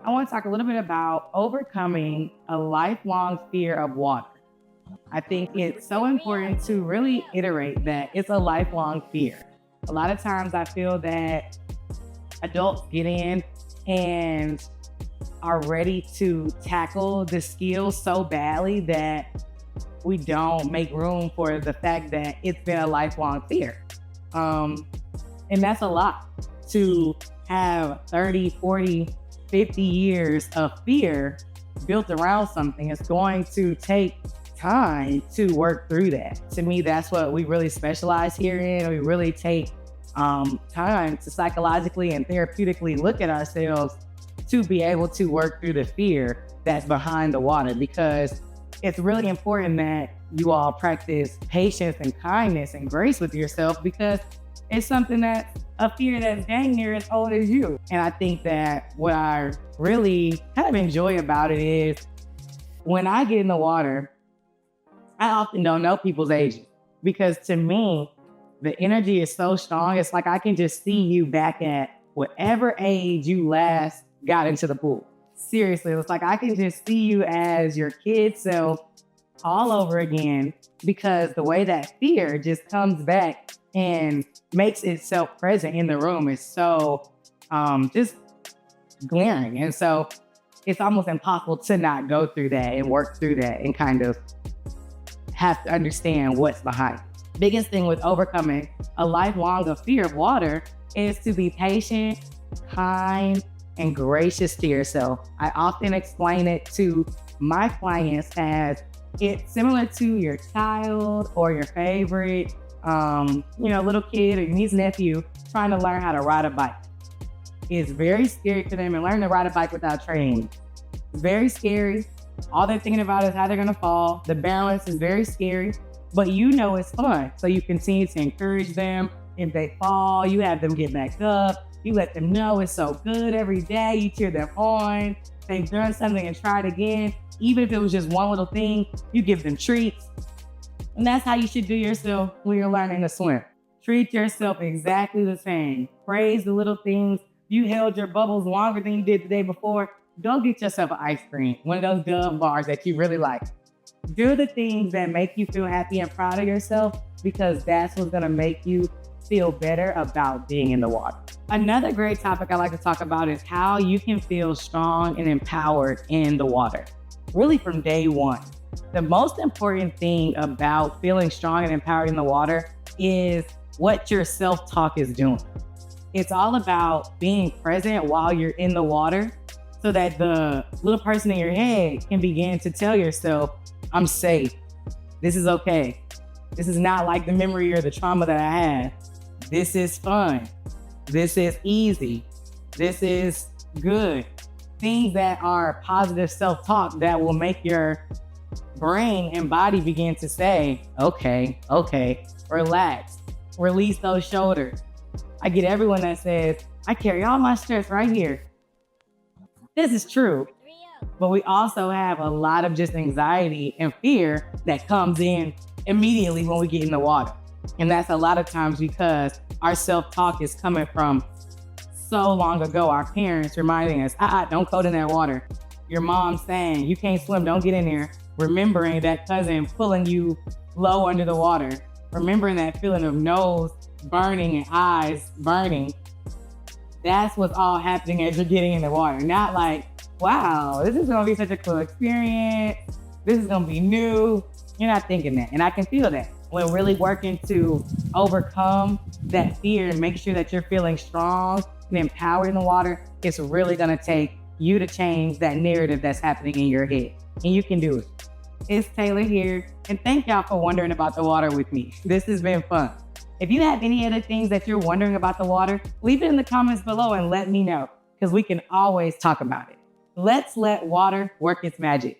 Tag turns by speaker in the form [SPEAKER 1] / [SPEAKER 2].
[SPEAKER 1] I want to talk a little bit about overcoming a lifelong fear of water. I think it's so important to really iterate that it's a lifelong fear. A lot of times I feel that adults get in and are ready to tackle the skills so badly that we don't make room for the fact that it's been a lifelong fear. And that's a lot to have 30, 40, 50 years of fear built around something. It's going to take time to work through that. To me, that's what we really specialize here in. We really take time to psychologically and therapeutically look at ourselves to be able to work through the fear that's behind the water, because it's really important that you all practice patience and kindness and grace with yourself, because it's something that's a fear that's dang near as old as you. And I think that what I really kind of enjoy about it is when I get in the water, I often don't know people's ages, because to me, the energy is so strong. It's like I can just see you back at whatever age you last got into the pool. Seriously, it's like I can just see you as your kid self all over again, because the way that fear just comes back and makes itself present in the room is so just glaring. And so it's almost impossible to not go through that and work through that and kind of have to understand what's behind it. Biggest thing with overcoming a lifelong fear of water is to be patient, kind, and gracious to yourself. I often explain it to my clients as it's similar to your child or your favorite little kid or your niece, nephew trying to learn how to ride a bike. It's very scary for them, and learn to ride a bike without training. It's very scary. All they're thinking about is how they're gonna fall. The balance is very scary, but it's fun. So you continue to encourage them. If they fall, you have them get back up. You let them know it's so good every day. You cheer them on. They've done something and tried again. Even if it was just one little thing, you give them treats. And that's how you should do yourself when you're learning to swim. Treat yourself exactly the same. Praise the little things. You held your bubbles longer than you did the day before. Go get yourself an ice cream, one of those Dove bars that you really like. Do the things that make you feel happy and proud of yourself, because that's what's gonna make you feel better about being in the water. Another great topic I like to talk about is how you can feel strong and empowered in the water, really from day one. The most important thing about feeling strong and empowered in the water is what your self-talk is doing. It's all about being present while you're in the water, so that the little person in your head can begin to tell yourself, I'm safe. This is okay. This is not like the memory or the trauma that I had. This is fun. This is easy. This is good. Things that are positive self-talk that will make your brain and body begin to say, okay, relax, release those shoulders. I get everyone that says, I carry all my stress right here. This is true, but we also have a lot of just anxiety and fear that comes in immediately when we get in the water. And that's a lot of times because our self-talk is coming from so long ago. Our parents reminding us, don't go in that water. Your mom saying, you can't swim, don't get in there. Remembering that cousin pulling you low under the water. Remembering that feeling of nose burning and eyes burning. That's what's all happening as you're getting in the water. Not like, wow, this is gonna be such a cool experience. This is gonna be new. You're not thinking that. And I can feel that. When really working to overcome that fear and make sure that you're feeling strong and empowered in the water, it's really gonna take you to change that narrative that's happening in your head. And you can do it. It's Taylor here, and thank y'all for wondering about the water with me. This has been fun. If you have any other things that you're wondering about the water, leave it in the comments below and let me know, because we can always talk about it. Let's let water work its magic.